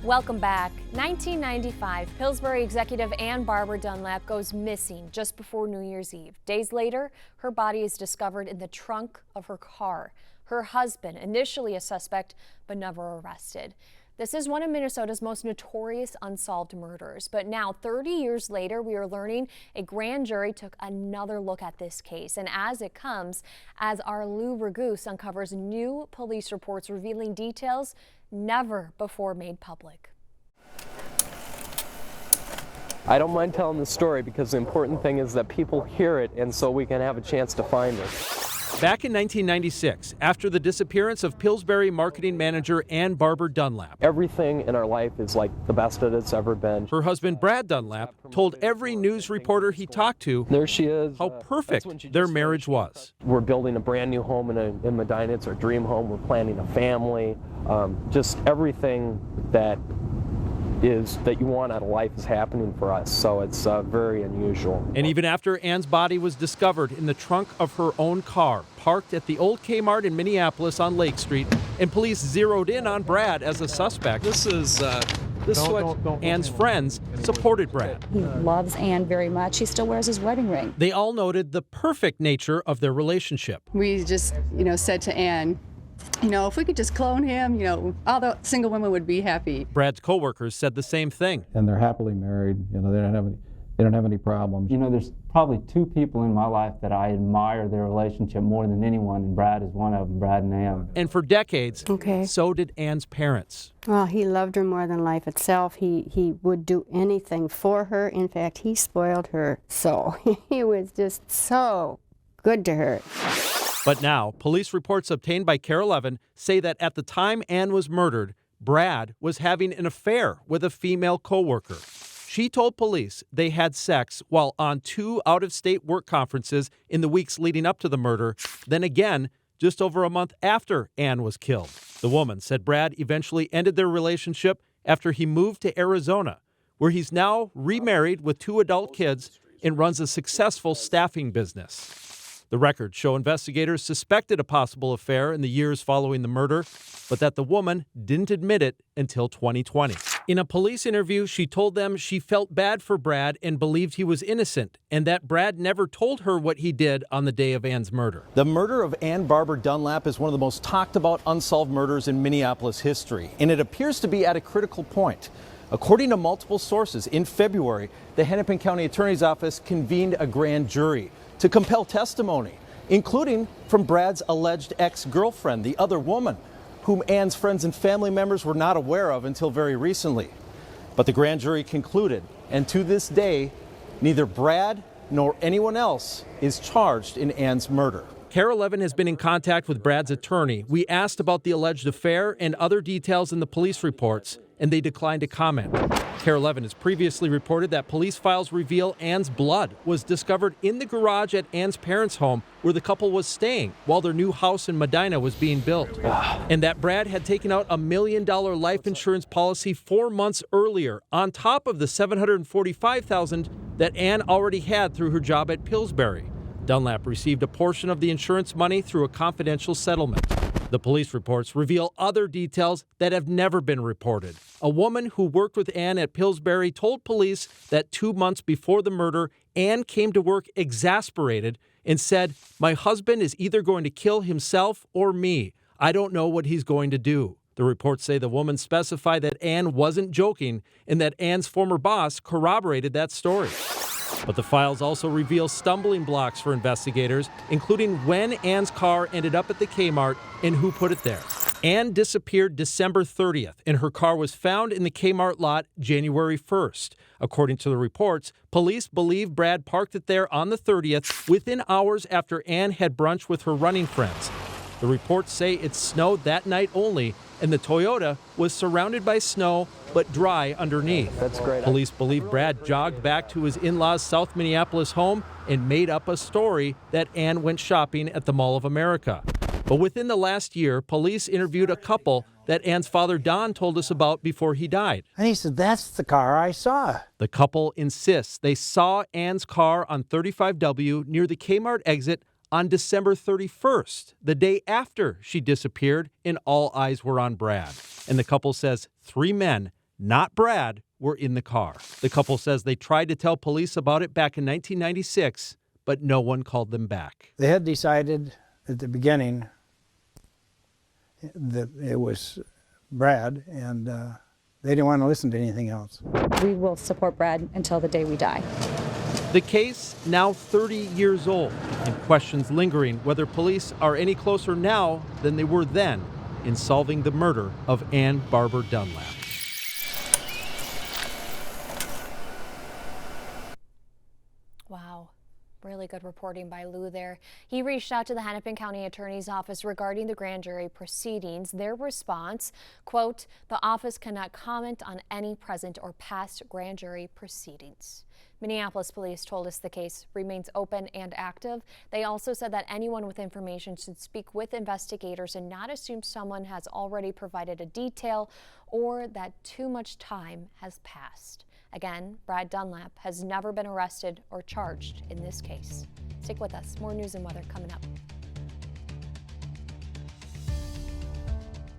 Welcome back. 1995, Pillsbury executive Ann Barbara Dunlap goes missing just before New Year's Eve. Days later, her body is discovered in the trunk of her car. Her husband, initially a suspect, but never arrested. This is one of Minnesota's most notorious unsolved murders. But now, 30 years later, we are learning a grand jury took another look at this case. And as it comes, as our Lou Ragoose uncovers new police reports revealing details never before made public. I don't mind telling the story because the important thing is that people hear it and so we can have a chance to find it. Back in 1996, after the disappearance of Pillsbury marketing manager Ann Barbara Dunlap. Everything in our life is like the best that it's ever been. Her husband Brad Dunlap told every news reporter he talked to there she is. How perfect their marriage was. We're building a brand new home in Medina. It's our dream home. We're planning a family. Just everything that you want out of life is happening for us, so it's very unusual. And even after Ann's body was discovered in the trunk of her own car, parked at the old Kmart in Minneapolis on Lake Street, and police zeroed in on Brad as a suspect. This is what Ann's friends supported Brad. He loves Ann very much. He still wears his wedding ring. They all noted the perfect nature of their relationship. We just, said to Ann, if we could just clone him, all the single women would be happy. Brad's coworkers said the same thing. And they're happily married. They don't have any problems. There's probably two people in my life that I admire their relationship more than anyone, and Brad is one of them, Brad and Ann. And for decades, so did Ann's parents. Well, he loved her more than life itself. He would do anything for her. In fact, he spoiled her so. He was just so good to her. But now, police reports obtained by KARE 11 say that at the time Ann was murdered, Brad was having an affair with a female coworker. She told police they had sex while on 2 out-of-state work conferences in the weeks leading up to the murder, then again just over a month after Ann was killed. The woman said Brad eventually ended their relationship after he moved to Arizona, where he's now remarried with 2 adult kids and runs a successful staffing business. The records show investigators suspected a possible affair in the years following the murder, but that the woman didn't admit it until 2020. In a police interview, she told them she felt bad for Brad and believed he was innocent, and that Brad never told her what he did on the day of Ann's murder. The murder of Ann Barbara Dunlap is one of the most talked about unsolved murders in Minneapolis history, and it appears to be at a critical point. According to multiple sources, in February, the Hennepin County Attorney's Office convened a grand jury to compel testimony, including from Brad's alleged ex-girlfriend, the other woman, whom Ann's friends and family members were not aware of until very recently. But the grand jury concluded, and to this day, neither Brad nor anyone else is charged in Ann's murder. KARE 11 has been in contact with Brad's attorney. We asked about the alleged affair and other details in the police reports, and they declined to comment. KARE 11 has previously reported that police files reveal Ann's blood was discovered in the garage at Ann's parents' home where the couple was staying while their new house in Medina was being built. And that Brad had taken out a $1 million life insurance policy 4 months earlier on top of the $745,000 that Ann already had through her job at Pillsbury. Dunlap received a portion of the insurance money through a confidential settlement. The police reports reveal other details that have never been reported. A woman who worked with Ann at Pillsbury told police that 2 months before the murder, Ann came to work exasperated and said, "My husband is either going to kill himself or me. I don't know what he's going to do." The reports say the woman specified that Ann wasn't joking and that Ann's former boss corroborated that story. But the files also reveal stumbling blocks for investigators, including when Ann's car ended up at the Kmart and who put it there. Ann disappeared December 30th, and her car was found in the Kmart lot January 1st. According to the reports, police believe Brad parked it there on the 30th within hours after Ann had brunch with her running friends. The reports say it snowed that night only, and the Toyota was surrounded by snow but dry underneath. That's great. Police believe Brad jogged back to his in-laws' South Minneapolis home and made up a story that Ann went shopping at the Mall of America. But within the last year, police interviewed a couple that Ann's father Don told us about before he died. And he said, "That's the car I saw." The couple insists they saw Ann's car on 35W near the Kmart exit on December 31st, the day after she disappeared, and all eyes were on Brad. And the couple says 3 men not Brad, were in the car. The couple says they tried to tell police about it back in 1996, but no one called them back. They had decided at the beginning that it was Brad, and they didn't want to listen to anything else. We will support Brad until the day we die. The case now 30 years old, and questions lingering whether police are any closer now than they were then in solving the murder of Ann Barber Dunlap. Wow. Really good reporting by Lou there. He reached out to the Hennepin County Attorney's Office regarding the grand jury proceedings. Their response, quote, "The office cannot comment on any present or past grand jury proceedings." Minneapolis police told us the case remains open and active. They also said that anyone with information should speak with investigators and not assume someone has already provided a detail or that too much time has passed. Again, Brad Dunlap has never been arrested or charged in this case. Stick with us. More news and weather coming up.